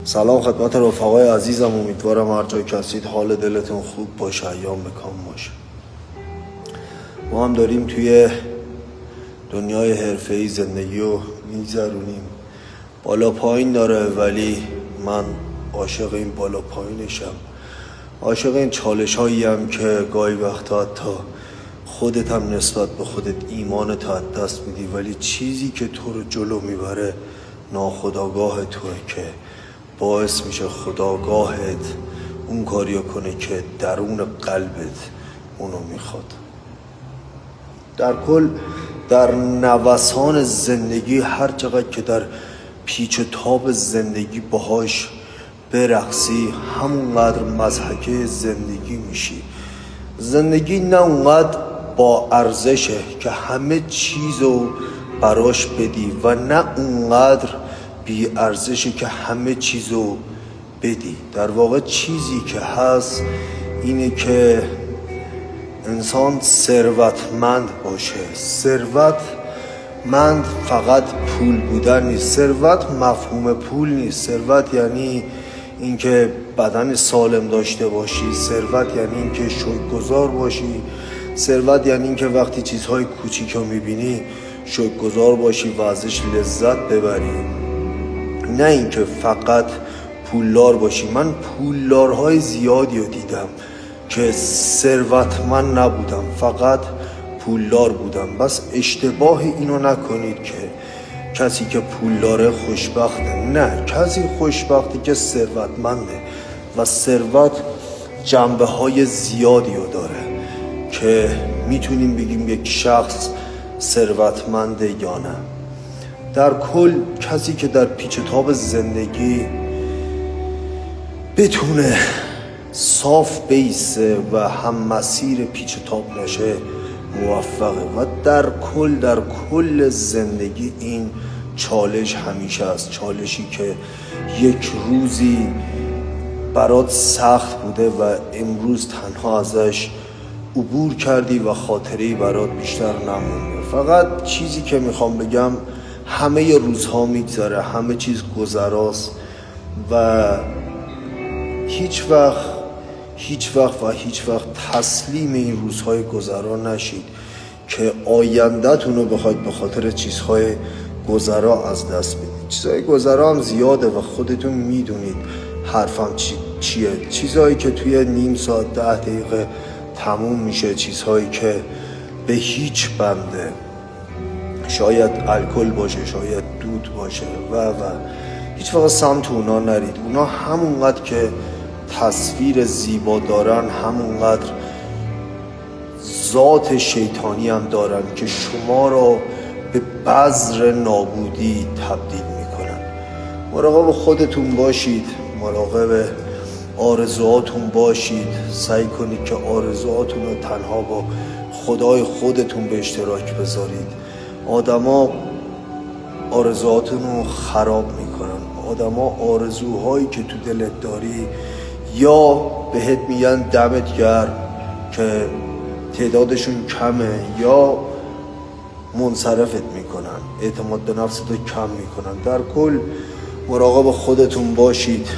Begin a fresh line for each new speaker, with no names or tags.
سلام خدمت رفقای عزیزم، امیدوارم هر جای که هستید حال دلتون خوب باشه، ایام بکام باشه. ما هم داریم توی دنیای حرفه‌ای زندگی رو میگذرونیم. بالا پایین داره، ولی من عاشق این بالا پایینشم، عاشق این چالش هایی هم که گاهی وقتا حتی خودت هم نسبت به خودت ایمانت از دست میدی، ولی چیزی که تو رو جلو میبره ناخودآگاه توه که باعث میشه خودآگاهت اون کاریو کنه که درون قلبت اونو میخواد. در کل در نوسان زندگی هر چقدر که در پیچ و تاب زندگی باهاش برقصی، همونقدر مضحکه زندگی میشی. زندگی نه اونقدر با ارزشه که همه چیزو براش بدی و نه اونقدر بی ارزشه که همه چیزو بدی. در واقع چیزی که هست اینه که انسان ثروتمند باشه. ثروتمند فقط پول بودن نیست، ثروت مفهوم پول نیست. ثروت یعنی اینکه بدن سالم داشته باشی، ثروت یعنی اینکه شکرگزار باشی، ثروت یعنی اینکه وقتی چیزهای کوچیک رو میبینی شکرگزار باشی و ازش لذت ببری، نه اینکه فقط پولدار باشی. من پولدارهای زیادی رو دیدم که ثروتمند نبودم، فقط پولدار بودم. بس اشتباه اینو نکنید که کسی که پول داره خوشبخته. نه، کسی خوشبخته که ثروتمنده و ثروت جنبه های زیادی رو داره که میتونیم بگیم یک شخص ثروتمنده یا نه. در کل کسی که در پیچ و تاب زندگی بتونه صاف بیسه و هم مسیر پیچ و تاب نشه موفقه. و در کل زندگی این چالش همیشه است، چالشی که یک روزی برات سخت بوده و امروز تنها ازش عبور کردی و خاطره‌ای برات بیشتر نمونده. فقط چیزی که میخوام بگم، همه روزها میگذره، همه چیز گذراست و هیچ وقت تسلیم این روزهای گذرا نشید که آینده‌تون رو بخواید به خاطر چیزهای گذرا از دست بدید. چیزهای گذرا هم زیاده و خودتون میدونید حرفم چیه. چیزهایی که توی نیم ساعت 10 دقیقه تموم میشه، چیزهایی که به هیچ بنده، شاید الکل باشه، شاید دود باشه و هیچ وقت سمت اونا نرید. اونا همونقدر که تصویر زیبا دارن، همونقدر ذات شیطانی هم دارن که شما را به بذر نابودی تبدیل میکنن. مراقب خودتون باشید، مراقب آرزوهاتون باشید. سعی کنید که آرزوهاتون رو تنها با خدای خودتون به اشتراک بذارید. آدما آرزوهاتون رو خراب میکنن. آدما آرزوهایی که تو دلت داری یا بهت میگن دمت گرم که تعدادشون کمه، یا منصرفت میکنن، اعتماد به نفست رو کم میکنن. در کل مراقب خودتون باشید.